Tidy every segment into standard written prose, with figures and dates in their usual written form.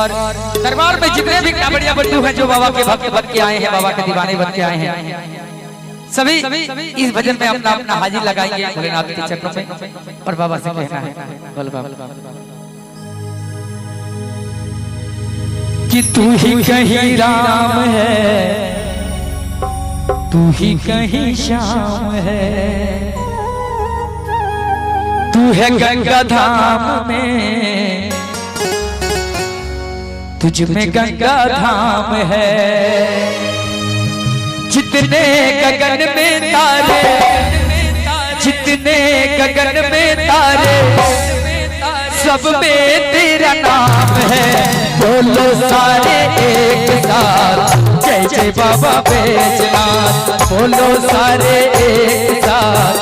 दरबार में जितने भी कांवड़िया बंधु हैं जो बाबा के भक्त बन के आए हैं, बाबा के दीवाने बन के आए हैं, सभी इस भजन में अपना अपना हाजिर लगाएंगे भोलेनाथ के चरणों में और बाबा से कहना है बोल बाबा कि तू ही कहीं राम है, तू ही कहीं श्याम है, तू है गंगा धाम में, तुझ में गंगा धाम है। जितने गगन में तारे, जितने गगन में तारे, सब में तेरा नाम है। बोलो सारे एक साथ जय जय बाबा बैजनाथ, बोलो सारे एक साथ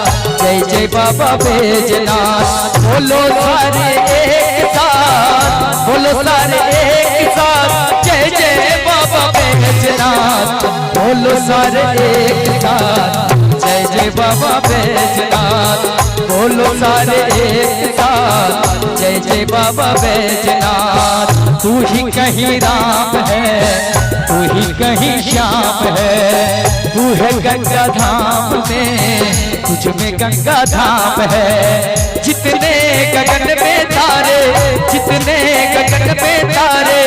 जय जय बाबा बैजनाथ, बोलो सारे एक साथ, बोलो सारे एक साथ जय जय बाबा बैजनाथ, बोलो सारे एक साथ जय जय बाबा बैजनाथ, बोलो सारे एक साथ जय जय बाबा बैजनाथ। तू ही कहीं राम है, तू ही कहीं श्याम है, तू है गंगा धाम में, तुझ में गंगा धाम है। जितने गगन में तारे, जितने गगन में तारे,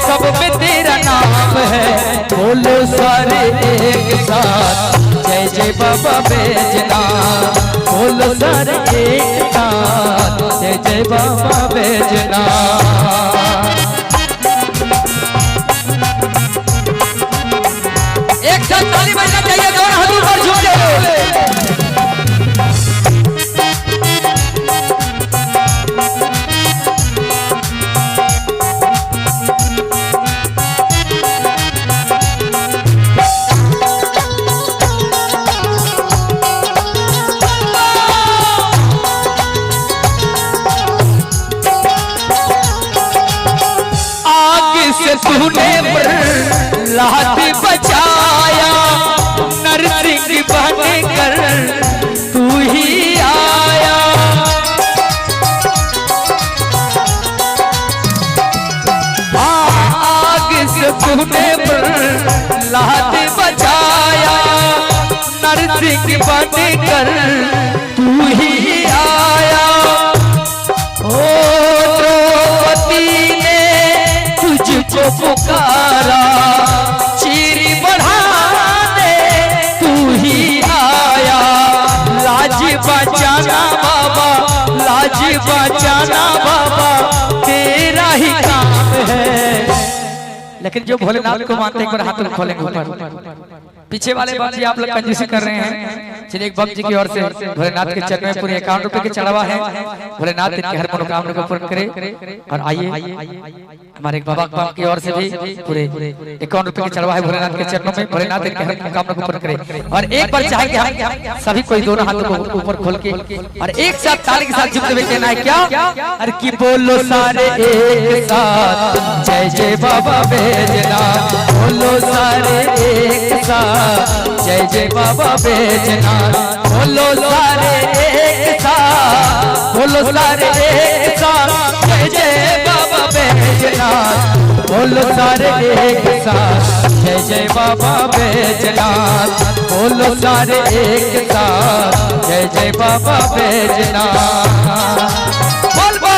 सब में तेरा नाम है। बोलो सारे एक साथ जय जय बाबा बैजनाथ, बोलो सारे एक साथ जय जय बाबा बैजनाथ। एक साथ ताली बजना चाहिए, दोनों हाथ ऊपर झुक जाओ। तूने प्रहलाद बचाया, नरसिंह बनकर तू ही आया। आग से तूने प्रहलाद बचाया, नरसिंह बनकर तू ही आया। ओ द्रौपदी ने तुझको पुकारा, चीरी बढ़ाने तू ही आया। लाज बचाना बाबा, लाज बचाना बाबा तेरा ही काम है। लेकिन जो भोलेनाथ को मानते एक बार हाथ खोलेंगे ऊपर। पीछे वाले बाबा जी आप लोग कंजूसी कर रहे हैं, चलिए एक भक्त जी की ओर से भोलेनाथ के चरण में पूरे 51 रुपए के चढ़ावा है। भोलेनाथ इनके हर मनोकामना को पूर्ण करे। और आइए हमारे बाबा की ओर से भी पूरे 51 रुपए के चढ़ावा है भोलेनाथ के चरणों में। भोलेनाथ इनके हर मनोकामना को पूर्ण करे। और एक बार चाहेंगे हम सभी कोई दोनों हाथों को ऊपर खोल के और एक साथ ताली के साथ झुकते हुए कहना है क्या? अरे कि बोलो सारे एक साथ जय जय बाबा बैजनाथ, बोलो सारे एक साथ जय जय बाबा बैजनाथ, बोलो सारे एक साथ, बोलो सारे एक साथ जय जय बाबा बैजनाथ, बोलो सारे एक साथ जय जय बाबा बैजनाथ, बोलो सारे एक साथ जय जय बाबा बैजनाथ। बोल बा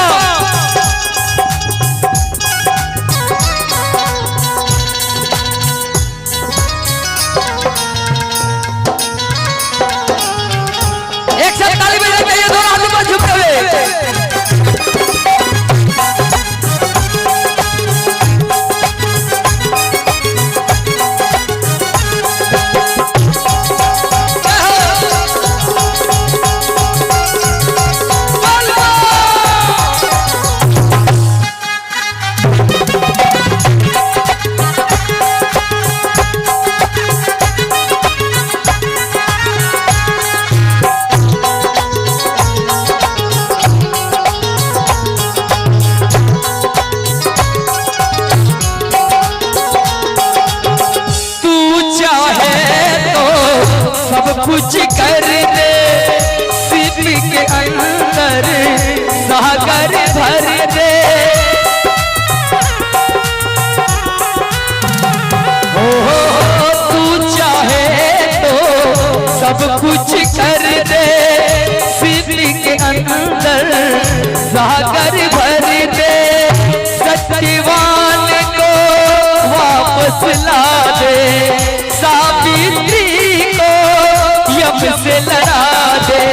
एक साथ ताली बजाना चाहिए, दोनों हाथों पर झुकते हुए। कुछ कर दे, सीधी के अंदर सागर भर दे, सत्यवान को वापस ला दे, सावित्री को यम से लड़ा दे।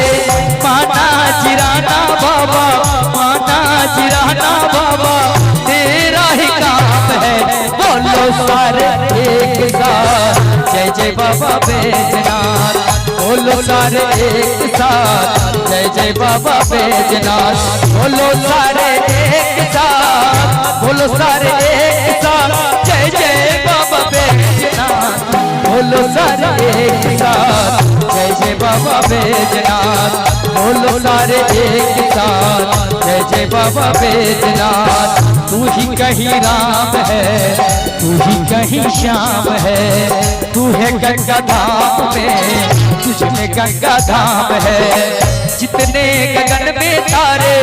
माना जिराना बाबा, माना जिराना बाबा, तेरा ही काम है, बोलो सारे एक साथ जय जय बाबा बैजनाथ, बोलो सारे एक साथ जय जय बाबा बैजनाथ, बोलो सारे एक साथ, बोलो सारे एक साथ जय जय बाबा बैजनाथ, बोलो सारे एक साथ जय जय बाबा बैजनाथ, बोलो सारे एक साथ जय जय बाबा बैजनाथ। तू ही कहीं राम है, तू ही कहीं श्याम है, तू है गंगा धाम में, तुझमें गंगा धाम है। जितने गगन में तारे,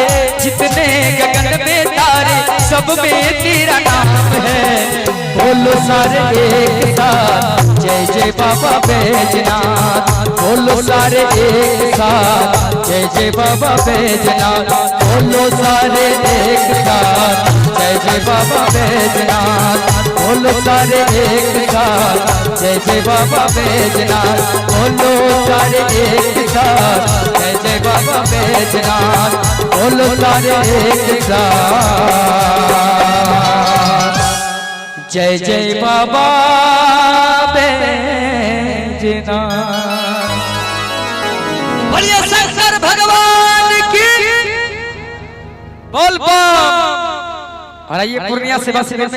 जितने गगन में तारे, सब में तेरा नाम है, बोलो सारे एक साथ जय जय बाबा बैजनाथ, बोलो सारे एक साथ जय जय बाबा बैजनाथ, बोलो सारे एक साथ जय जय बाबा बैजनाथ, बोलो सारे एक साथ जय जय बाबा बैजनाथ, बोलो सारे एक साथ जय जय बाबा बैजनाथ, बोलो सारे एक साथ जय जय बाबा बैजनाथ। बोलिए शंकर भगवान की बोल बम। और ये पूर्णिया सेवा शिविर में